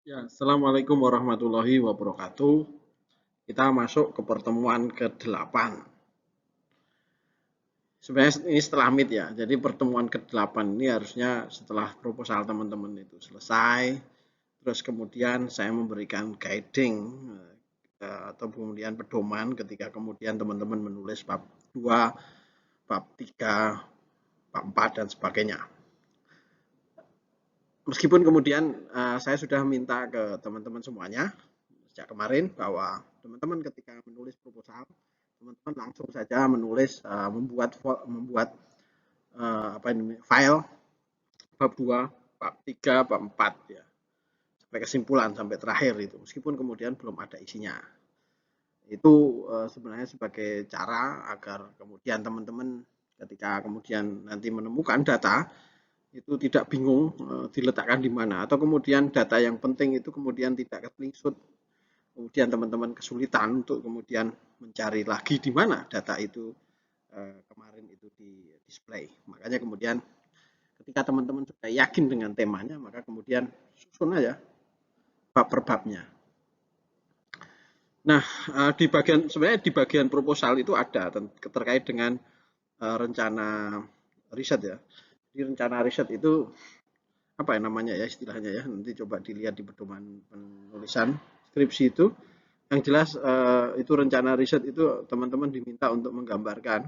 Ya, Assalamualaikum warahmatullahi wabarakatuh. Kita masuk ke pertemuan ke-8. Sebenarnya ini setelah meet ya. Jadi pertemuan ke-8 ini harusnya setelah proposal teman-teman itu selesai. Terus kemudian saya memberikan guiding atau kemudian pedoman ketika kemudian teman-teman menulis bab 2, bab 3, bab 4 dan sebagainya. Meskipun kemudian saya sudah minta ke teman-teman semuanya sejak kemarin bahwa teman-teman ketika menulis proposal, teman-teman langsung saja menulis membuat apa ini file bab 2, bab 3, bab 4 ya. Sampai kesimpulan sampai terakhir itu. Meskipun kemudian belum ada isinya. Itu sebenarnya sebagai cara agar kemudian teman-teman ketika kemudian nanti menemukan data itu tidak bingung diletakkan di mana atau kemudian data yang penting itu kemudian tidak keselingsut, kemudian teman-teman kesulitan untuk kemudian mencari lagi di mana data itu kemarin itu di display. Makanya kemudian ketika teman-teman sudah yakin dengan temanya, maka kemudian susun aja bab per babnya. Nah, di bagian sebenarnya di bagian proposal itu ada terkait dengan rencana riset ya. Di rencana riset itu apa ya namanya ya istilahnya ya, nanti coba dilihat di pedoman penulisan skripsi itu. Yang jelas itu rencana riset itu teman-teman diminta untuk menggambarkan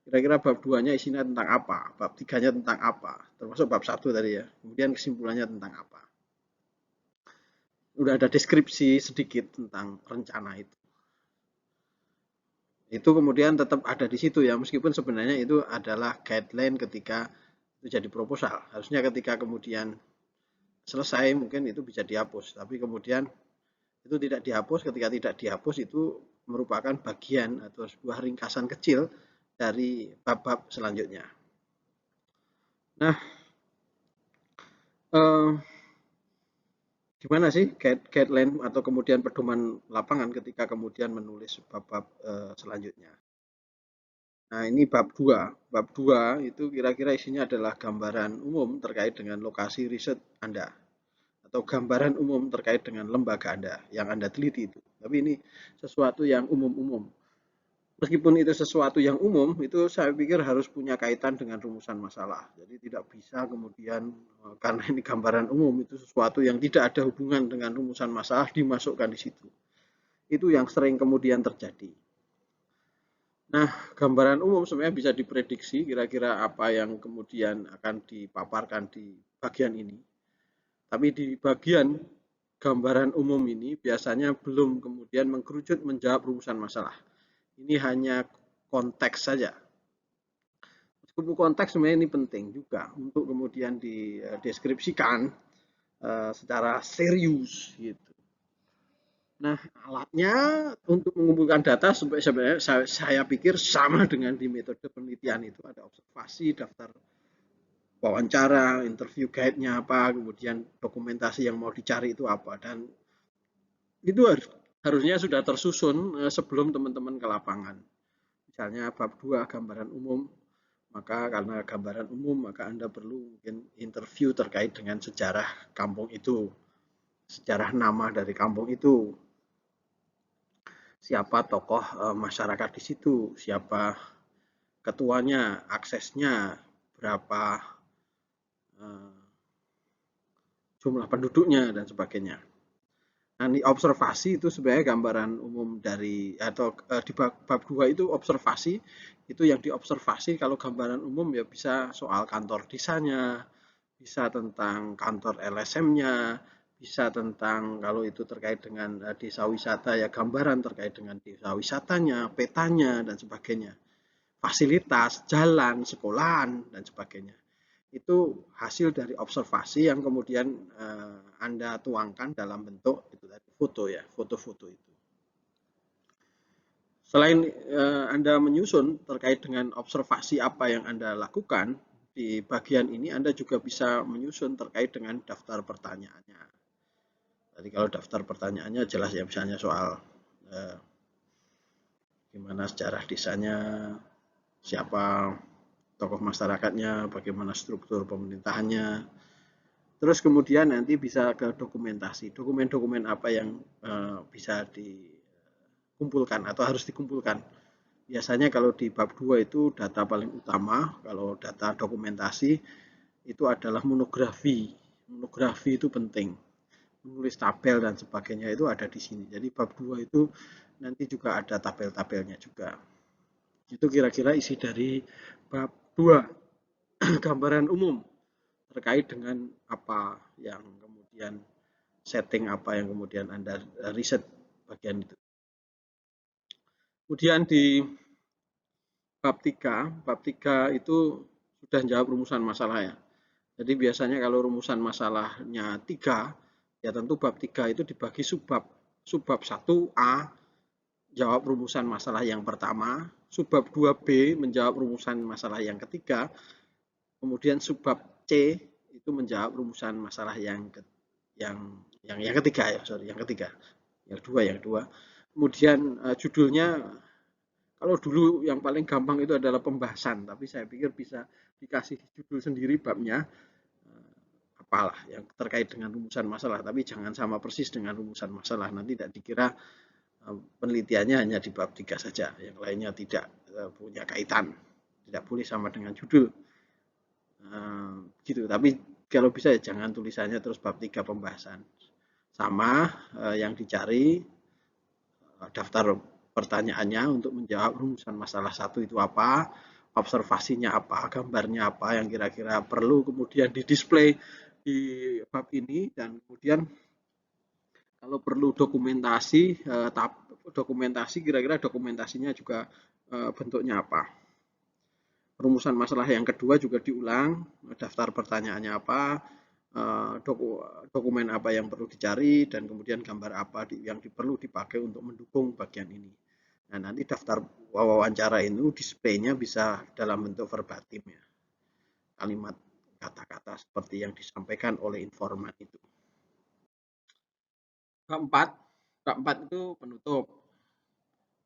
kira-kira bab 2-nya isinya tentang apa, bab 3-nya tentang apa, termasuk bab 1 tadi ya. Kemudian kesimpulannya tentang apa. Udah ada deskripsi sedikit tentang rencana itu. Itu kemudian tetap ada di situ ya, meskipun sebenarnya itu adalah guideline ketika itu jadi proposal. Harusnya ketika kemudian selesai mungkin itu bisa dihapus, tapi kemudian itu tidak dihapus. Ketika tidak dihapus itu merupakan bagian atau sebuah ringkasan kecil dari bab-bab selanjutnya. Nah, eh, gimana sih guideline atau kemudian pedoman lapangan ketika kemudian menulis bab-bab selanjutnya? Nah, ini bab 2. Bab 2 itu kira-kira isinya adalah gambaran umum terkait dengan lokasi riset Anda atau gambaran umum terkait dengan lembaga Anda yang Anda teliti itu. Tapi ini sesuatu yang umum-umum. Meskipun itu sesuatu yang umum, itu saya pikir harus punya kaitan dengan rumusan masalah. Jadi tidak bisa kemudian karena ini gambaran umum itu sesuatu yang tidak ada hubungan dengan rumusan masalah dimasukkan di situ. Itu yang sering kemudian terjadi. Nah, gambaran umum sebenarnya bisa diprediksi kira-kira apa yang kemudian akan dipaparkan di bagian ini. Tapi di bagian gambaran umum ini biasanya belum kemudian mengkerucut menjawab rumusan masalah. Ini hanya konteks saja. Meskipun konteks sebenarnya ini penting juga untuk kemudian dideskripsikan secara serius gitu. Nah, alatnya untuk mengumpulkan data sebenarnya saya pikir sama dengan di metode penelitian itu ada observasi, daftar wawancara, interview guide-nya apa, kemudian dokumentasi yang mau dicari itu apa, dan itu harusnya sudah tersusun sebelum teman-teman ke lapangan. Misalnya bab 2 gambaran umum, maka karena gambaran umum maka Anda perlu mungkin interview terkait dengan sejarah kampung itu, sejarah nama dari kampung itu, siapa tokoh masyarakat di situ, siapa ketuanya, aksesnya, berapa jumlah penduduknya dan sebagainya. Nah, ini observasi itu sebenarnya gambaran umum dari atau di bab 2 itu observasi itu yang diobservasi kalau gambaran umum ya bisa soal kantor desanya, bisa tentang kantor LSM-nya, bisa tentang kalau itu terkait dengan desa wisata ya gambaran terkait dengan desa wisatanya, petanya dan sebagainya. Fasilitas, jalan, sekolahan dan sebagainya. Itu hasil dari observasi yang kemudian Anda tuangkan dalam bentuk itu tadi foto ya, foto-foto itu. Selain Anda menyusun terkait dengan observasi apa yang Anda lakukan, di bagian ini Anda juga bisa menyusun terkait dengan daftar pertanyaannya. Jadi kalau daftar pertanyaannya jelas ya misalnya soal eh, gimana sejarah desanya, siapa tokoh masyarakatnya, bagaimana struktur pemerintahannya, Terus kemudian nanti bisa ke dokumentasi. Dokumen-dokumen apa yang bisa dikumpulkan atau harus dikumpulkan. Biasanya kalau di bab 2 itu data paling utama, kalau data dokumentasi itu adalah monografi. Monografi itu penting. Menulis tabel dan sebagainya itu ada di sini. Jadi bab 2 itu nanti juga ada tabel-tabelnya juga. Itu kira-kira isi dari bab 2. Gambaran umum terkait dengan apa yang kemudian setting apa yang kemudian Anda riset bagian itu. Kemudian di bab 3 itu sudah jawab rumusan masalah ya. Jadi biasanya kalau rumusan masalahnya 3, ya tentu bab 3 itu dibagi subbab. Subbab 1A jawab rumusan masalah yang pertama, subbab 2B menjawab rumusan masalah yang ketiga, kemudian subbab C itu menjawab rumusan masalah yang ketiga ya, sorry, yang ketiga. Yang dua. Kemudian judulnya kalau dulu yang paling gampang itu adalah pembahasan, tapi saya pikir bisa dikasih judul sendiri babnya apalah yang terkait dengan rumusan masalah, tapi jangan sama persis dengan rumusan masalah. Nanti tidak dikira penelitiannya hanya di bab 3 saja, yang lainnya tidak punya kaitan, tidak boleh sama dengan judul. Gitu. Tapi kalau bisa ya jangan tulisannya terus bab 3 pembahasan. Sama yang dicari daftar pertanyaannya untuk menjawab rumusan masalah 1 itu apa, observasinya apa, gambarnya apa yang kira-kira perlu kemudian didisplay di bab ini, dan kemudian kalau perlu dokumentasi, dokumentasi kira-kira dokumentasinya juga bentuknya apa. Rumusan masalah yang kedua juga diulang, daftar pertanyaannya apa, dokumen apa yang perlu dicari, dan kemudian gambar apa yang perlu dipakai untuk mendukung bagian ini. Nah, nanti daftar wawancara itu displaynya bisa dalam bentuk verbatim ya. Kalimat kata-kata seperti yang disampaikan oleh informan itu. Keempat, itu penutup.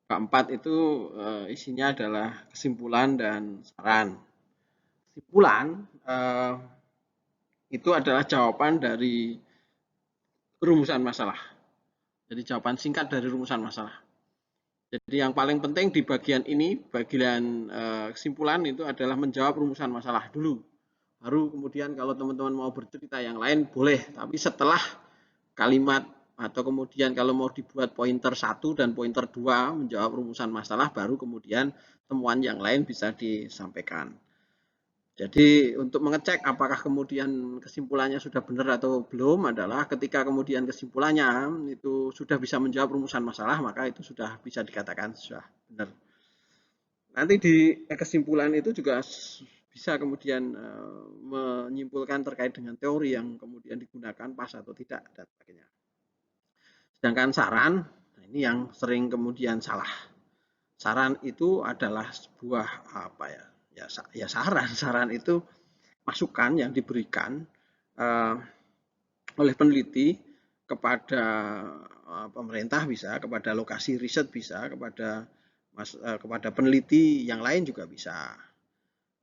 Keempat itu isinya adalah kesimpulan dan saran. Kesimpulan itu adalah jawaban dari rumusan masalah. Jadi jawaban singkat dari rumusan masalah. Jadi yang paling penting di bagian ini, bagian kesimpulan itu adalah menjawab rumusan masalah dulu. Baru kemudian kalau teman-teman mau bercerita yang lain boleh, tapi setelah kalimat atau kemudian kalau mau dibuat pointer 1 dan pointer 2 menjawab rumusan masalah, baru kemudian temuan yang lain bisa disampaikan. Jadi untuk mengecek apakah kemudian kesimpulannya sudah benar atau belum adalah ketika kemudian kesimpulannya itu sudah bisa menjawab rumusan masalah, maka itu sudah bisa dikatakan sudah benar. Nanti di kesimpulan itu juga bisa kemudian menyimpulkan terkait dengan teori yang kemudian digunakan pas atau tidak dan sebagainya. Sedangkan saran, ini yang sering kemudian salah. Saran itu adalah sebuah apa ya? Ya saran. Saran itu masukan yang diberikan oleh peneliti kepada pemerintah, bisa kepada lokasi riset, bisa kepada peneliti yang lain juga bisa.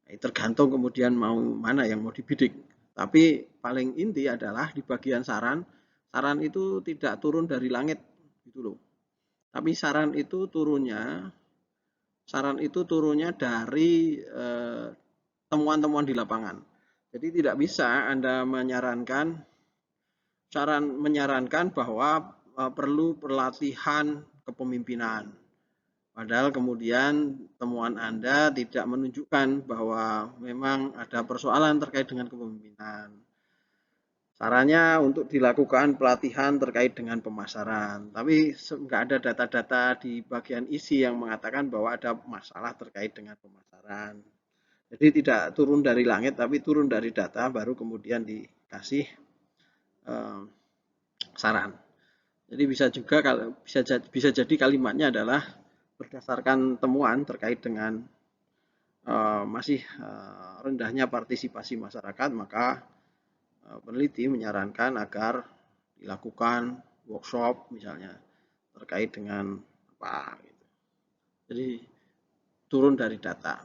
Tergantung kemudian mau mana yang mau dibidik. Tapi paling inti adalah di bagian saran, saran itu tidak turun dari langit gitu loh. Tapi saran itu turunnya dari temuan-temuan di lapangan. Jadi tidak bisa Anda menyarankan bahwa perlu pelatihan kepemimpinan. Padahal kemudian temuan Anda tidak menunjukkan bahwa memang ada persoalan terkait dengan kepemimpinan. Sarannya untuk dilakukan pelatihan terkait dengan pemasaran. Tapi nggak ada data-data di bagian isi yang mengatakan bahwa ada masalah terkait dengan pemasaran. Jadi tidak turun dari langit, tapi turun dari data, baru kemudian dikasih saran. Jadi bisa jadi kalimatnya adalah berdasarkan temuan terkait dengan masih rendahnya partisipasi masyarakat, maka peneliti menyarankan agar dilakukan workshop misalnya terkait dengan apa gitu. Jadi turun dari data.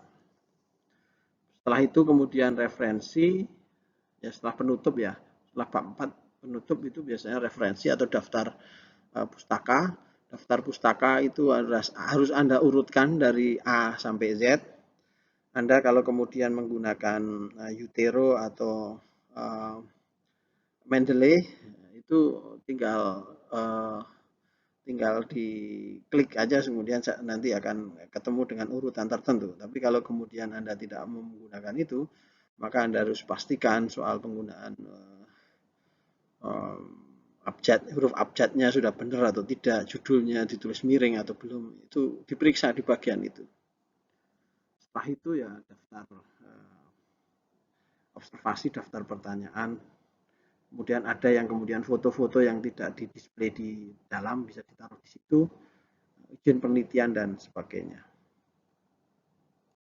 Setelah itu kemudian referensi, ya setelah penutup ya, Setelah bab 4 penutup itu biasanya referensi atau daftar pustaka. Daftar pustaka itu harus Anda urutkan dari A sampai Z. Anda kalau kemudian menggunakan Utero atau Mendeley itu tinggal tinggal diklik aja, kemudian nanti akan ketemu dengan urutan tertentu. Tapi kalau kemudian Anda tidak menggunakan itu, maka Anda harus pastikan soal penggunaan huruf abjadnya sudah benar atau tidak, judulnya ditulis miring atau belum, itu diperiksa di bagian itu. Setelah itu ya daftar observasi, daftar pertanyaan. Kemudian ada yang kemudian foto-foto yang tidak di display di dalam bisa ditaruh di situ, izin penelitian dan sebagainya.